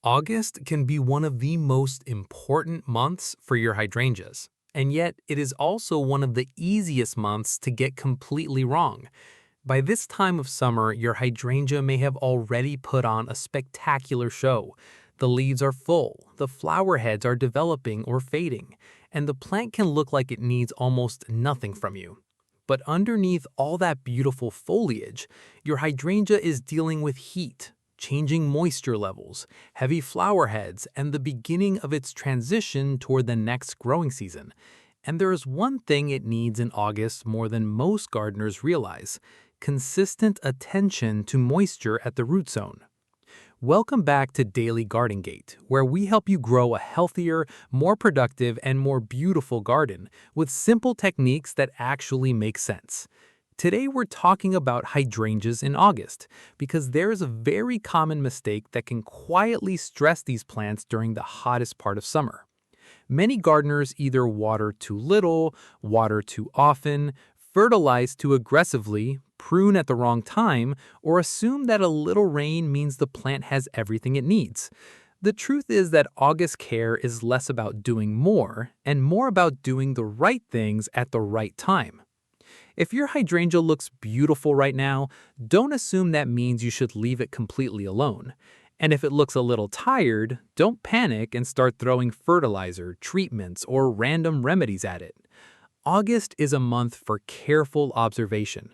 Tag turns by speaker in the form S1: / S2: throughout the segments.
S1: August can be one of the most important months for your hydrangeas, and yet it is also one of the easiest months to get completely wrong. By this time of summer, your hydrangea may have already put on a spectacular show. The leaves are full, the flower heads are developing or fading, and the plant can look like it needs almost nothing from you. But underneath all that beautiful foliage, your hydrangea is dealing with heat, changing moisture levels, heavy flower heads, and the beginning of its transition toward the next growing season. And there is one thing it needs in August more than most gardeners realize: consistent attention to moisture at the root zone. Welcome back to Daily Garden Gate, where we help you grow a healthier, more productive, and more beautiful garden with simple techniques that actually make sense. Today we're talking about hydrangeas in August because there is a very common mistake that can quietly stress these plants during the hottest part of summer. Many gardeners either water too little, water too often, fertilize too aggressively, prune at the wrong time, or assume that a little rain means the plant has everything it needs. The truth is that August care is less about doing more and more about doing the right things at the right time. If your hydrangea looks beautiful right now, don't assume that means you should leave it completely alone. And if it looks a little tired, don't panic and start throwing fertilizer, treatments, or random remedies at it. August is a month for careful observation.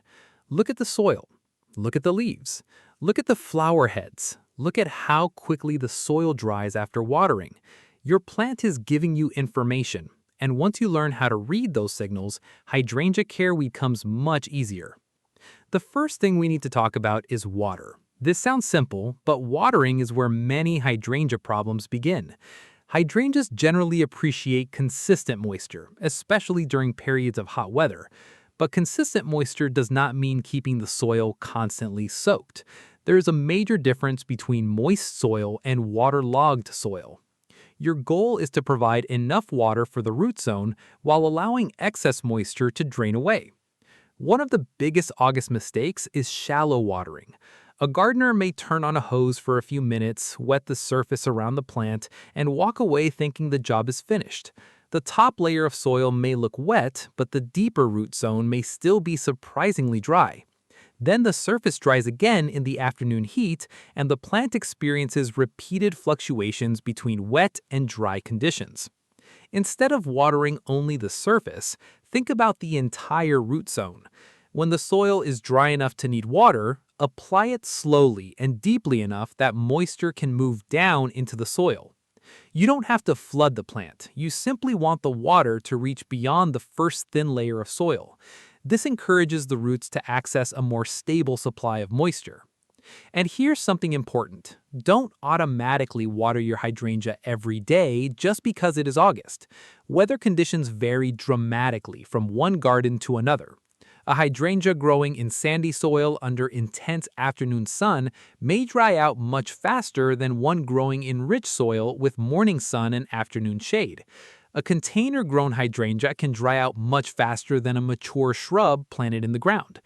S1: Look at the soil. Look at the leaves. Look at the flower heads. Look at how quickly the soil dries after watering. Your plant is giving you information, and once you learn how to read those signals, hydrangea care becomes much easier. The first thing we need to talk about is water. This sounds simple, but watering is where many hydrangea problems begin. Hydrangeas generally appreciate consistent moisture, especially during periods of hot weather. But consistent moisture does not mean keeping the soil constantly soaked. There is a major difference between moist soil and waterlogged soil. Your goal is to provide enough water for the root zone while allowing excess moisture to drain away. One of the biggest August mistakes is shallow watering. A gardener may turn on a hose for a few minutes, wet the surface around the plant, and walk away thinking the job is finished. The top layer of soil may look wet, but the deeper root zone may still be surprisingly dry. Then the surface dries again in the afternoon heat, and the plant experiences repeated fluctuations between wet and dry conditions. Instead of watering only the surface, think about the entire root zone. When the soil is dry enough to need water, apply it slowly and deeply enough that moisture can move down into the soil. You don't have to flood the plant. You simply want the water to reach beyond the first thin layer of soil. This encourages the roots to access a more stable supply of moisture. And here's something important. Don't automatically water your hydrangea every day just because it is August. Weather conditions vary dramatically from one garden to another. A hydrangea growing in sandy soil under intense afternoon sun may dry out much faster than one growing in rich soil with morning sun and afternoon shade. A container-grown hydrangea can dry out much faster than a mature shrub planted in the ground.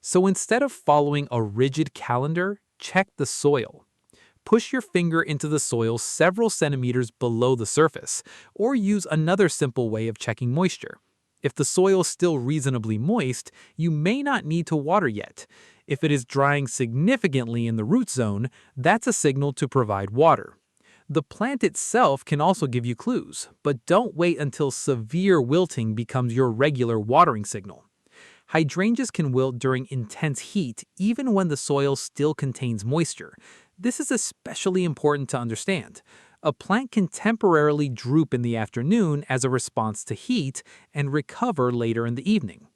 S1: So instead of following a rigid calendar, check the soil. Push your finger into the soil several centimeters below the surface, or use another simple way of checking moisture. If the soil is still reasonably moist, you may not need to water yet. If it is drying significantly in the root zone, that's a signal to provide water. The plant itself can also give you clues, but don't wait until severe wilting becomes your regular watering signal. Hydrangeas can wilt during intense heat even when the soil still contains moisture. This is especially important to understand. A plant can temporarily droop in the afternoon as a response to heat and recover later in the evening.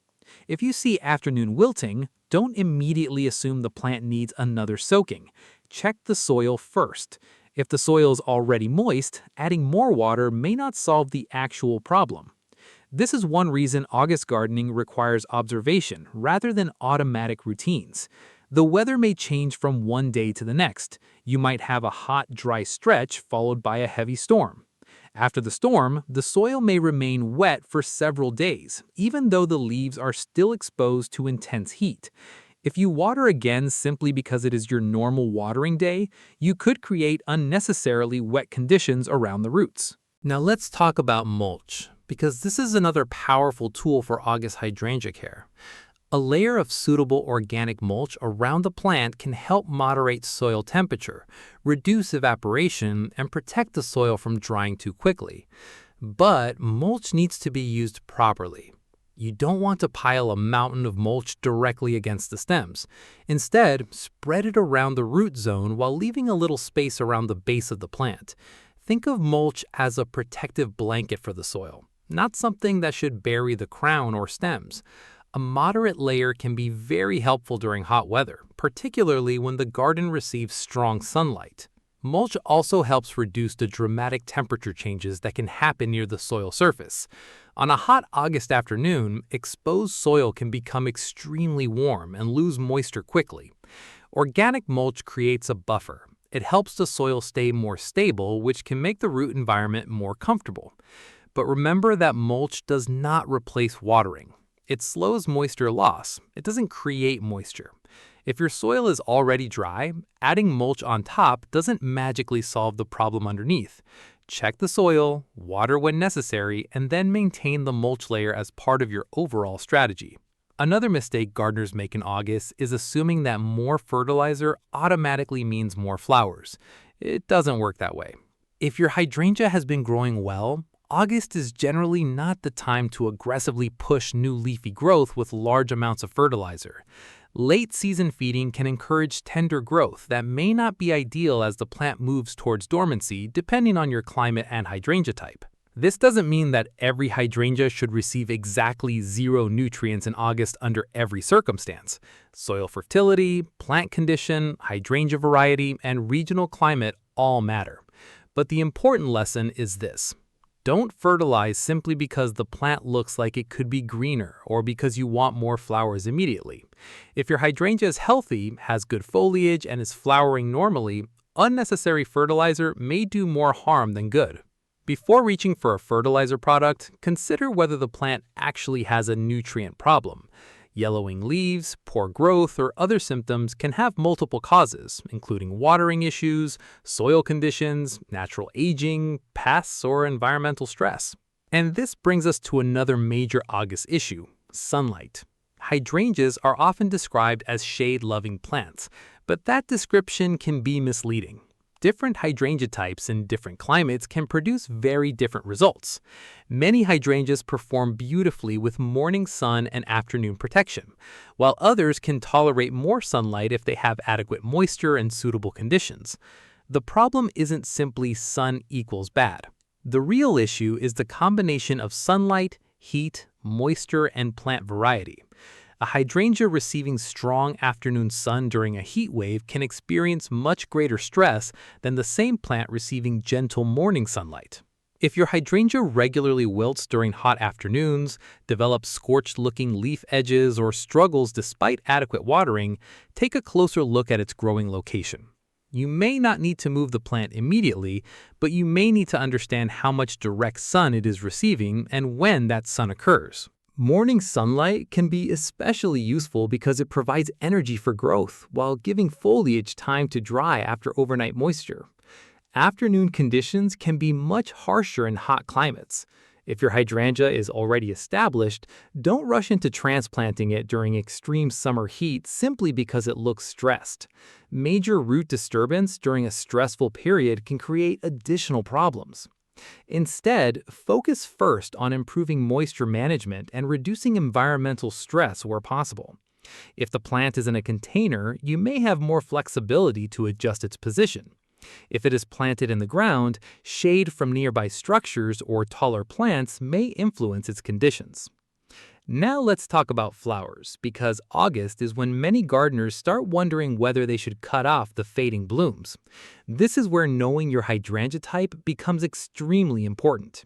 S1: If you see afternoon wilting, don't immediately assume the plant needs another soaking. Check the soil first. If the soil is already moist, adding more water may not solve the actual problem. This is one reason August gardening requires observation rather than automatic routines. The weather may change from one day to the next. You might have a hot, dry stretch followed by a heavy storm. After the storm, the soil may remain wet for several days, even though the leaves are still exposed to intense heat. If you water again simply because it is your normal watering day, you could create unnecessarily wet conditions around the roots. Now let's talk about mulch, because this is another powerful tool for August hydrangea care. A layer of suitable organic mulch around the plant can help moderate soil temperature, reduce evaporation, and protect the soil from drying too quickly. But mulch needs to be used properly. You don't want to pile a mountain of mulch directly against the stems. Instead, spread it around the root zone while leaving a little space around the base of the plant. Think of mulch as a protective blanket for the soil, not something that should bury the crown or stems. A moderate layer can be very helpful during hot weather, particularly when the garden receives strong sunlight. Mulch also helps reduce the dramatic temperature changes that can happen near the soil surface. On a hot August afternoon, exposed soil can become extremely warm and lose moisture quickly. Organic mulch creates a buffer. It helps the soil stay more stable, which can make the root environment more comfortable. But remember that mulch does not replace watering. It slows moisture loss. It doesn't create moisture. If your soil is already dry, adding mulch on top doesn't magically solve the problem underneath. Check the soil, water when necessary, and then maintain the mulch layer as part of your overall strategy. Another mistake gardeners make in August is assuming that more fertilizer automatically means more flowers. It doesn't work that way. If your hydrangea has been growing well, August is generally not the time to aggressively push new leafy growth with large amounts of fertilizer. Late season feeding can encourage tender growth that may not be ideal as the plant moves towards dormancy, depending on your climate and hydrangea type. This doesn't mean that every hydrangea should receive exactly 0 nutrients in August under every circumstance. Soil fertility, plant condition, hydrangea variety, and regional climate all matter. But the important lesson is this. Don't fertilize simply because the plant looks like it could be greener or because you want more flowers immediately. If your hydrangea is healthy, has good foliage, and is flowering normally, unnecessary fertilizer may do more harm than good. Before reaching for a fertilizer product, consider whether the plant actually has a nutrient problem. Yellowing leaves, poor growth, or other symptoms can have multiple causes, including watering issues, soil conditions, natural aging, pests, or environmental stress. And this brings us to another major August issue: sunlight. Hydrangeas are often described as shade-loving plants, but that description can be misleading. Different hydrangea types in different climates can produce very different results. Many hydrangeas perform beautifully with morning sun and afternoon protection, while others can tolerate more sunlight if they have adequate moisture and suitable conditions. The problem isn't simply sun equals bad. The real issue is the combination of sunlight, heat, moisture, and plant variety. A hydrangea receiving strong afternoon sun during a heat wave can experience much greater stress than the same plant receiving gentle morning sunlight. If your hydrangea regularly wilts during hot afternoons, develops scorched-looking leaf edges, or struggles despite adequate watering, take a closer look at its growing location. You may not need to move the plant immediately, but you may need to understand how much direct sun it is receiving and when that sun occurs. Morning sunlight can be especially useful because it provides energy for growth while giving foliage time to dry after overnight moisture. Afternoon conditions can be much harsher in hot climates. If your hydrangea is already established, don't rush into transplanting it during extreme summer heat simply because it looks stressed. Major root disturbance during a stressful period can create additional problems. Instead, focus first on improving moisture management and reducing environmental stress where possible. If the plant is in a container, you may have more flexibility to adjust its position. If it is planted in the ground, shade from nearby structures or taller plants may influence its conditions. Now let's talk about flowers, because August is when many gardeners start wondering whether they should cut off the fading blooms. This is where knowing your hydrangea type becomes extremely important.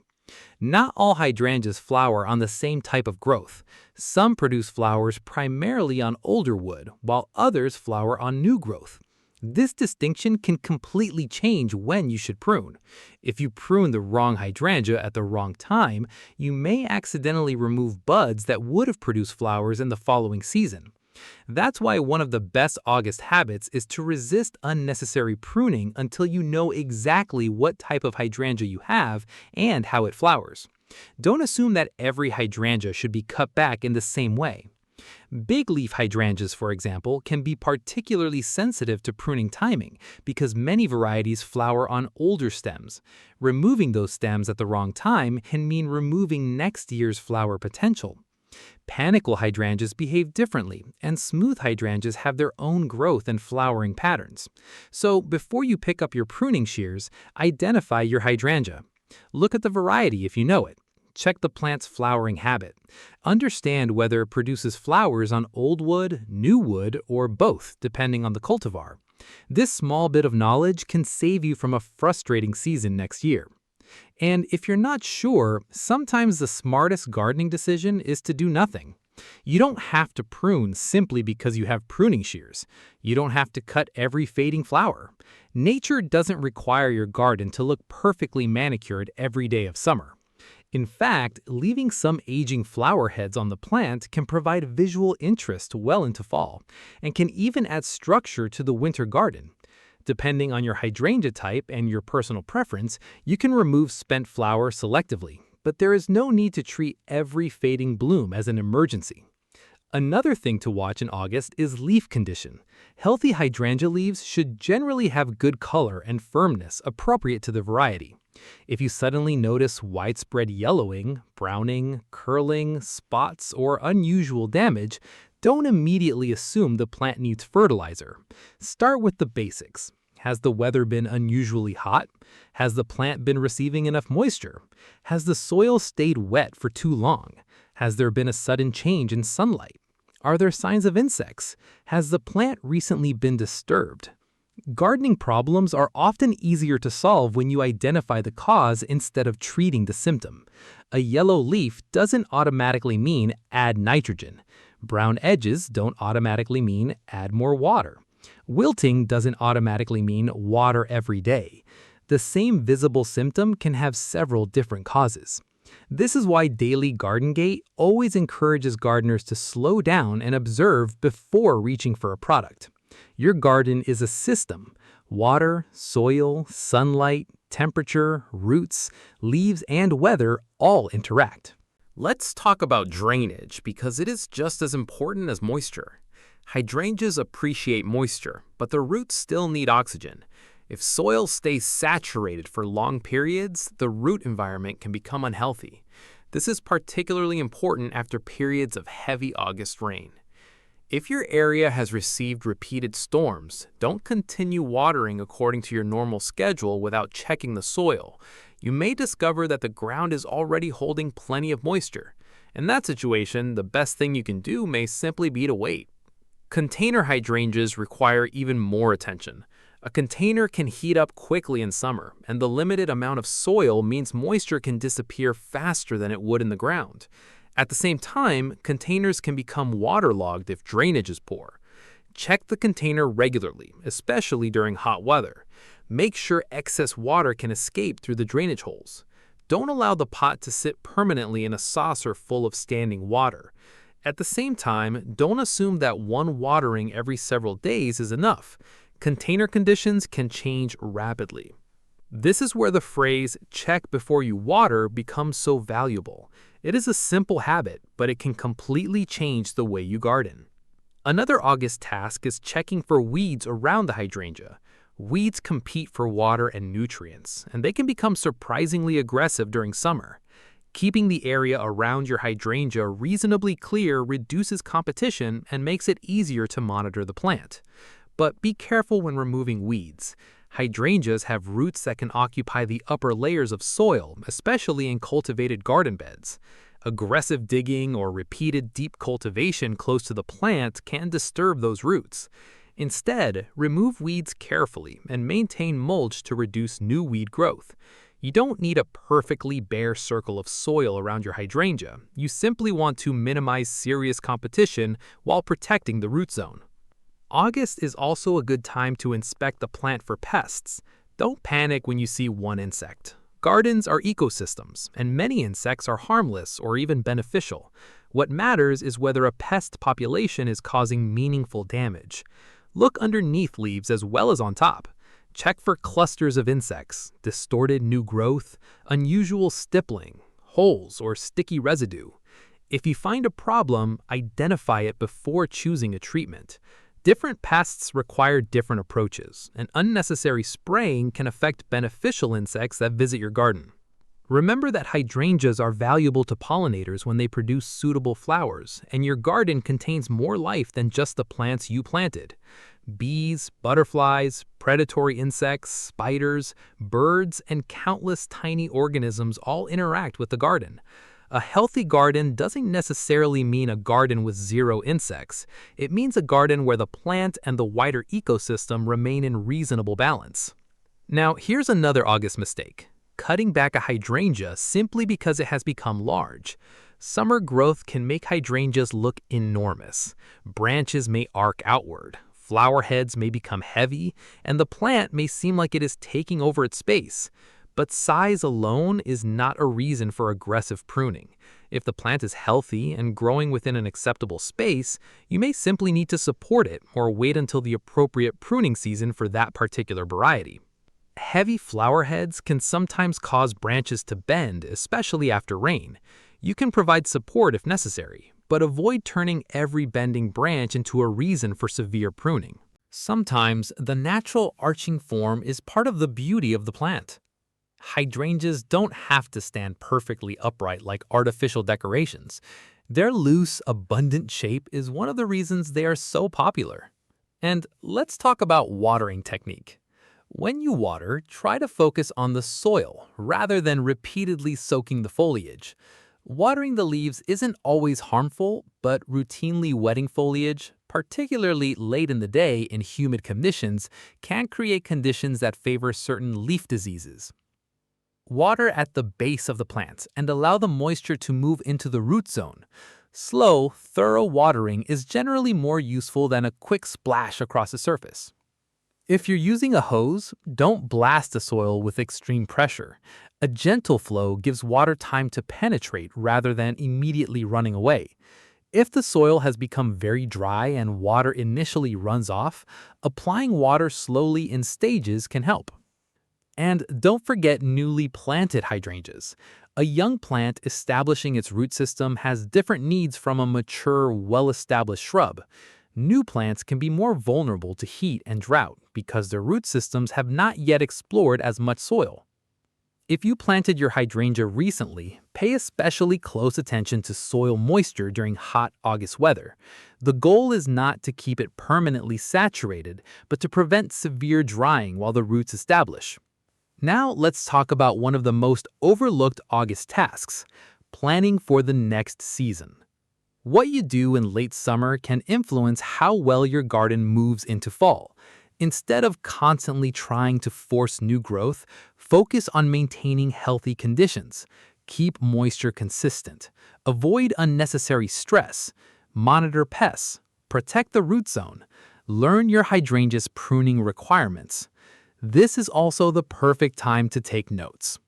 S1: Not all hydrangeas flower on the same type of growth. Some produce flowers primarily on older wood, while others flower on new growth. This distinction can completely change when you should prune. If you prune the wrong hydrangea at the wrong time, you may accidentally remove buds that would have produced flowers in the following season. That's why one of the best August habits is to resist unnecessary pruning until you know exactly what type of hydrangea you have and how it flowers. Don't assume that every hydrangea should be cut back in the same way. Big leaf hydrangeas, for example, can be particularly sensitive to pruning timing because many varieties flower on older stems. Removing those stems at the wrong time can mean removing next year's flower potential. Panicle hydrangeas behave differently, and smooth hydrangeas have their own growth and flowering patterns. So before you pick up your pruning shears, identify your hydrangea. Look at the variety if you know it. Check the plant's flowering habit. Understand whether it produces flowers on old wood, new wood, or both, depending on the cultivar. This small bit of knowledge can save you from a frustrating season next year. And if you're not sure, sometimes the smartest gardening decision is to do nothing. You don't have to prune simply because you have pruning shears. You don't have to cut every fading flower. Nature doesn't require your garden to look perfectly manicured every day of summer. In fact, leaving some aging flower heads on the plant can provide visual interest well into fall, and can even add structure to the winter garden. Depending on your hydrangea type and your personal preference, you can remove spent flower selectively, but there is no need to treat every fading bloom as an emergency. Another thing to watch in August is leaf condition. Healthy hydrangea leaves should generally have good color and firmness appropriate to the variety. If you suddenly notice widespread yellowing, browning, curling, spots, or unusual damage, don't immediately assume the plant needs fertilizer. Start with the basics. Has the weather been unusually hot? Has the plant been receiving enough moisture? Has the soil stayed wet for too long? Has there been a sudden change in sunlight? Are there signs of insects? Has the plant recently been disturbed? Gardening problems are often easier to solve when you identify the cause instead of treating the symptom. A yellow leaf doesn't automatically mean add nitrogen. Brown edges don't automatically mean add more water. Wilting doesn't automatically mean water every day. The same visible symptom can have several different causes. This is why Daily Garden Gate always encourages gardeners to slow down and observe before reaching for a product. Your garden is a system. Water, soil, sunlight, temperature, roots, leaves, and weather all interact. Let's talk about drainage because it is just as important as moisture. Hydrangeas appreciate moisture, but the roots still need oxygen. If soil stays saturated for long periods, the root environment can become unhealthy. This is particularly important after periods of heavy August rain. If your area has received repeated storms, don't continue watering according to your normal schedule without checking the soil. You may discover that the ground is already holding plenty of moisture. In that situation, the best thing you can do may simply be to wait. Container hydrangeas require even more attention. A container can heat up quickly in summer, and the limited amount of soil means moisture can disappear faster than it would in the ground. At the same time, containers can become waterlogged if drainage is poor. Check the container regularly, especially during hot weather. Make sure excess water can escape through the drainage holes. Don't allow the pot to sit permanently in a saucer full of standing water. At the same time, don't assume that one watering every several days is enough. Container conditions can change rapidly. This is where the phrase, check before you water, becomes so valuable. It is a simple habit, but it can completely change the way you garden. Another August task is checking for weeds around the hydrangea. Weeds compete for water and nutrients, and they can become surprisingly aggressive during summer. Keeping the area around your hydrangea reasonably clear reduces competition and makes it easier to monitor the plant. But be careful when removing weeds. Hydrangeas have roots that can occupy the upper layers of soil, especially in cultivated garden beds. Aggressive digging or repeated deep cultivation close to the plant can disturb those roots. Instead, remove weeds carefully and maintain mulch to reduce new weed growth. You don't need a perfectly bare circle of soil around your hydrangea. You simply want to minimize serious competition while protecting the root zone. August is also a good time to inspect the plant for pests. Don't panic when you see one insect. Gardens are ecosystems, and many insects are harmless or even beneficial. What matters is whether a pest population is causing meaningful damage. Look underneath leaves as well as on top. Check for clusters of insects, distorted new growth, unusual stippling, holes, or sticky residue. If you find a problem, identify it before choosing a treatment. Different pests require different approaches, and unnecessary spraying can affect beneficial insects that visit your garden. Remember that hydrangeas are valuable to pollinators when they produce suitable flowers, and your garden contains more life than just the plants you planted. Bees, butterflies, predatory insects, spiders, birds, and countless tiny organisms all interact with the garden. A healthy garden doesn't necessarily mean a garden with zero insects. It means a garden where the plant and the wider ecosystem remain in reasonable balance. Now, here's another August mistake: cutting back a hydrangea simply because it has become large. Summer growth can make hydrangeas look enormous. Branches may arc outward, flower heads may become heavy, and the plant may seem like it is taking over its space. But size alone is not a reason for aggressive pruning. If the plant is healthy and growing within an acceptable space, you may simply need to support it or wait until the appropriate pruning season for that particular variety. Heavy flower heads can sometimes cause branches to bend, especially after rain. You can provide support if necessary, but avoid turning every bending branch into a reason for severe pruning. Sometimes the natural arching form is part of the beauty of the plant. Hydrangeas don't have to stand perfectly upright like artificial decorations. Their loose, abundant shape is one of the reasons they are so popular. And let's talk about watering technique. When you water, try to focus on the soil rather than repeatedly soaking the foliage. Watering the leaves isn't always harmful, but routinely wetting foliage, particularly late in the day in humid conditions, can create conditions that favor certain leaf diseases. Water at the base of the plant and allow the moisture to move into the root zone. Slow, thorough watering is generally more useful than a quick splash across the surface. If you're using a hose, don't blast the soil with extreme pressure. A gentle flow gives water time to penetrate rather than immediately running away. If the soil has become very dry and water initially runs off, applying water slowly in stages can help. And don't forget newly planted hydrangeas. A young plant establishing its root system has different needs from a mature, well-established shrub. New plants can be more vulnerable to heat and drought because their root systems have not yet explored as much soil. If you planted your hydrangea recently, pay especially close attention to soil moisture during hot August weather. The goal is not to keep it permanently saturated, but to prevent severe drying while the roots establish. Now let's talk about one of the most overlooked August tasks: planning for the next season. What you do in late summer can influence how well your garden moves into fall. Instead of constantly trying to force new growth, focus on maintaining healthy conditions. Keep moisture consistent. Avoid unnecessary stress. Monitor pests. Protect the root zone. Learn your hydrangea's pruning requirements. This is also the perfect time to take notes.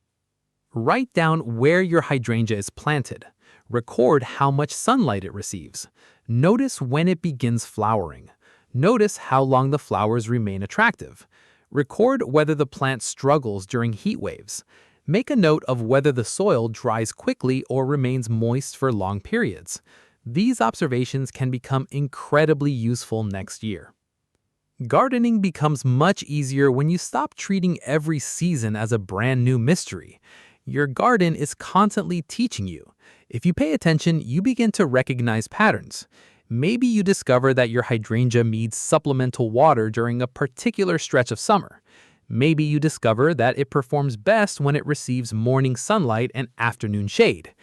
S1: Write down where your hydrangea is planted. Record how much sunlight it receives. Notice when it begins flowering. Notice how long the flowers remain attractive. Record whether the plant struggles during heat waves. Make a note of whether the soil dries quickly or remains moist for long periods. These observations can become incredibly useful next year. Gardening becomes much easier when you stop treating every season as a brand new mystery. Your garden is constantly teaching you. If you pay attention, you begin to recognize patterns. Maybe you discover that your hydrangea needs supplemental water during a particular stretch of summer. Maybe you discover that it performs best when it receives morning sunlight and afternoon shade.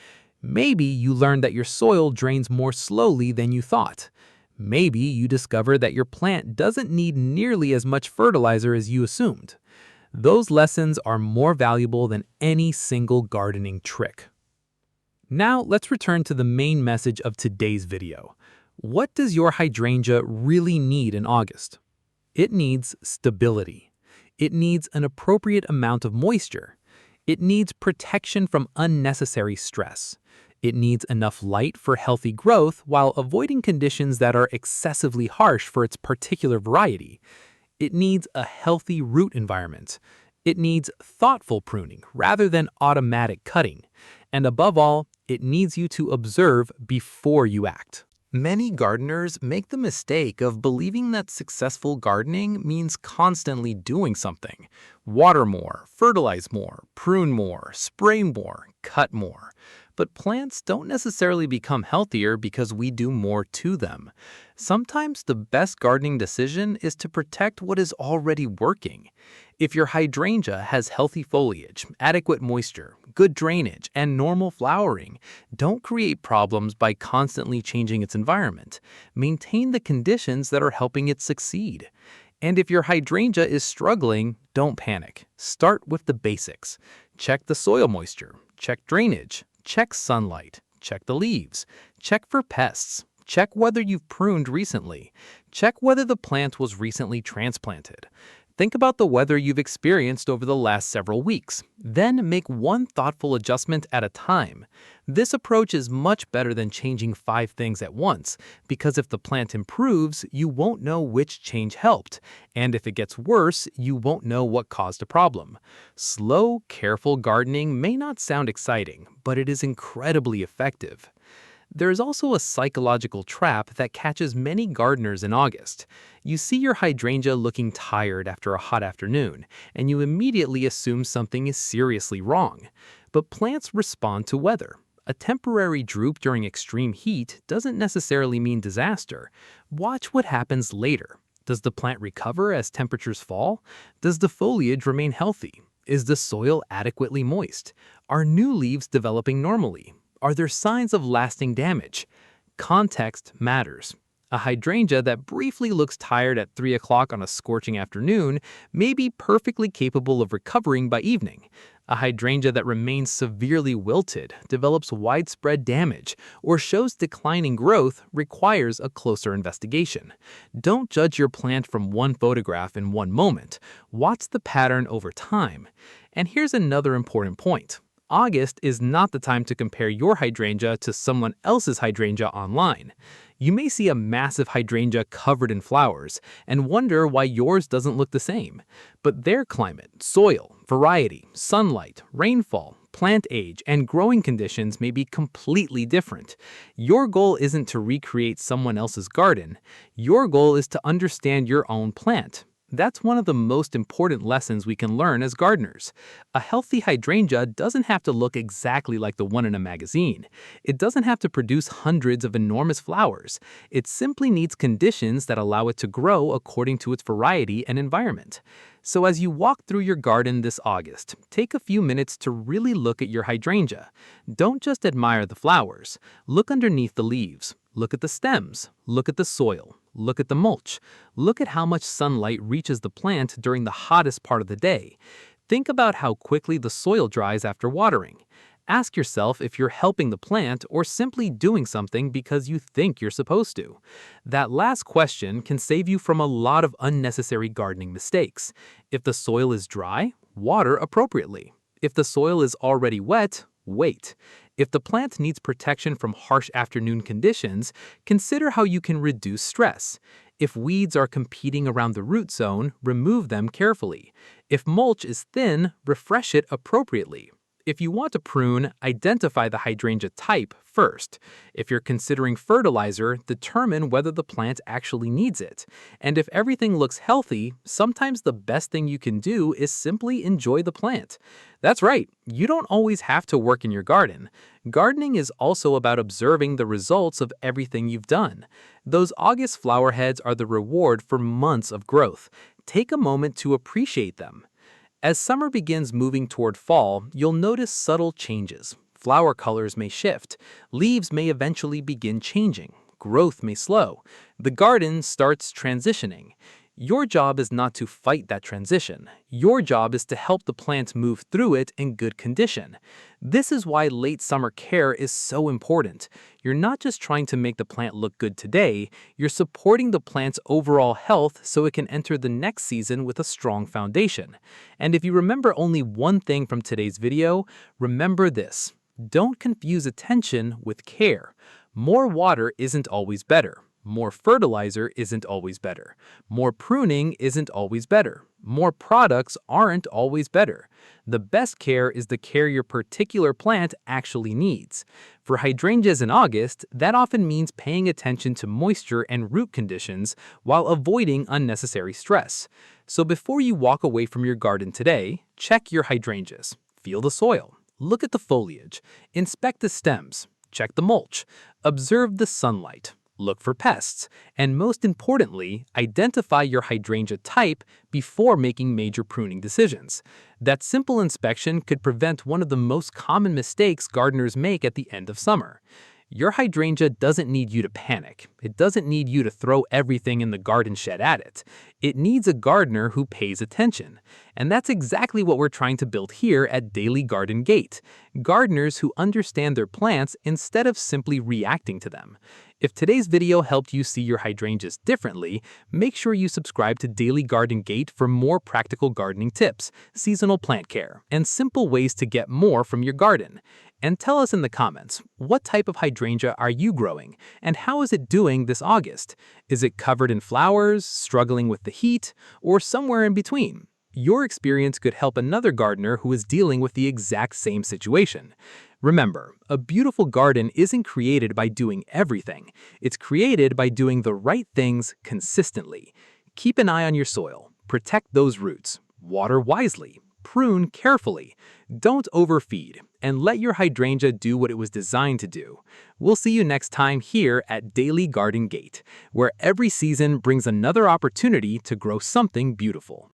S1: Maybe you learn that your soil drains more slowly than you thought. Maybe you discover that your plant doesn't need nearly as much fertilizer as you assumed. Those lessons are more valuable than any single gardening trick. Now let's return to the main message of today's video. What does your hydrangea really need in August? It needs stability. It needs an appropriate amount of moisture. It needs protection from unnecessary stress. It needs enough light for healthy growth while avoiding conditions that are excessively harsh for its particular variety. It needs a healthy root environment. It needs thoughtful pruning rather than automatic cutting. And above all, it needs you to observe before you act. Many gardeners make the mistake of believing that successful gardening means constantly doing something. Water more, fertilize more, prune more, spray more, cut more. But plants don't necessarily become healthier because we do more to them. Sometimes the best gardening decision is to protect what is already working. If your hydrangea has healthy foliage, adequate moisture, good drainage, and normal flowering, don't create problems by constantly changing its environment. Maintain the conditions that are helping it succeed. And if your hydrangea is struggling, don't panic. Start with the basics. Check the soil moisture, check drainage, check sunlight, check the leaves, check for pests, check whether you've pruned recently, check whether the plant was recently transplanted. Think about the weather you've experienced over the last several weeks. Then make one thoughtful adjustment at a time. This approach is much better than changing 5 things at once, because if the plant improves, you won't know which change helped, and if it gets worse, you won't know what caused a problem. Slow, careful gardening may not sound exciting, but it is incredibly effective. There is also a psychological trap that catches many gardeners in August. You see your hydrangea looking tired after a hot afternoon, and you immediately assume something is seriously wrong. But plants respond to weather. A temporary droop during extreme heat doesn't necessarily mean disaster. Watch what happens later. Does the plant recover as temperatures fall? Does the foliage remain healthy? Is the soil adequately moist? Are new leaves developing normally? Are there signs of lasting damage? Context matters. A hydrangea that briefly looks tired at 3 o'clock on a scorching afternoon may be perfectly capable of recovering by evening. A hydrangea that remains severely wilted, develops widespread damage, or shows declining growth requires a closer investigation. Don't judge your plant from one photograph in one moment. Watch the pattern over time. And here's another important point. August is not the time to compare your hydrangea to someone else's hydrangea online. You may see a massive hydrangea covered in flowers and wonder why yours doesn't look the same. But their climate, soil, variety, sunlight, rainfall, plant age, and growing conditions may be completely different. Your goal isn't to recreate someone else's garden. Your goal is to understand your own plant. That's one of the most important lessons we can learn as gardeners. A healthy hydrangea doesn't have to look exactly like the one in a magazine. It doesn't have to produce hundreds of enormous flowers. It simply needs conditions that allow it to grow according to its variety and environment. So as you walk through your garden this August, take a few minutes to really look at your hydrangea. Don't just admire the flowers. Look underneath the leaves. Look at the stems. Look at the soil. Look at the mulch. Look at how much sunlight reaches the plant during the hottest part of the day. Think about how quickly the soil dries after watering. Ask yourself if you're helping the plant or simply doing something because you think you're supposed to. That last question can save you from a lot of unnecessary gardening mistakes. If the soil is dry, water appropriately. If the soil is already wet, wait. If the plant needs protection from harsh afternoon conditions, consider how you can reduce stress. If weeds are competing around the root zone, remove them carefully. If mulch is thin, refresh it appropriately. If you want to prune, identify the hydrangea type first. If you're considering fertilizer, determine whether the plant actually needs it. And if everything looks healthy, sometimes the best thing you can do is simply enjoy the plant. That's right, you don't always have to work in your garden. Gardening is also about observing the results of everything you've done. Those August flower heads are the reward for months of growth. Take a moment to appreciate them. As summer begins moving toward fall, you'll notice subtle changes. Flower colors may shift. Leaves may eventually begin changing. Growth may slow. The garden starts transitioning. Your job is not to fight that transition. Your job is to help the plant move through it in good condition. This is why late summer care is so important. You're not just trying to make the plant look good today, you're supporting the plant's overall health so it can enter the next season with a strong foundation. And if you remember only one thing from today's video, remember this. Don't confuse attention with care. More water isn't always better. More fertilizer isn't always better. More pruning isn't always better. More products aren't always better. The best care is the care your particular plant actually needs. For hydrangeas in August, that often means paying attention to moisture and root conditions while avoiding unnecessary stress. So before you walk away from your garden today, check your hydrangeas. Feel the soil. Look at the foliage. Inspect the stems. Check the mulch. Observe the sunlight. Look for pests. And most importantly, identify your hydrangea type before making major pruning decisions. That simple inspection could prevent one of the most common mistakes gardeners make at the end of summer. Your hydrangea doesn't need you to panic. It doesn't need you to throw everything in the garden shed at it. It needs a gardener who pays attention. And that's exactly what we're trying to build here at Daily Garden Gate. Gardeners who understand their plants instead of simply reacting to them. If today's video helped you see your hydrangeas differently, make sure you subscribe to Daily Garden Gate for more practical gardening tips, seasonal plant care, and simple ways to get more from your garden. And tell us in the comments, what type of hydrangea are you growing, and how is it doing this August? Is it covered in flowers, struggling with the heat, or somewhere in between? Your experience could help another gardener who is dealing with the exact same situation. Remember, a beautiful garden isn't created by doing everything. It's created by doing the right things consistently. Keep an eye on your soil. Protect those roots. Water wisely. Prune carefully. Don't overfeed. And let your hydrangea do what it was designed to do. We'll see you next time here at Daily Garden Gate, where every season brings another opportunity to grow something beautiful.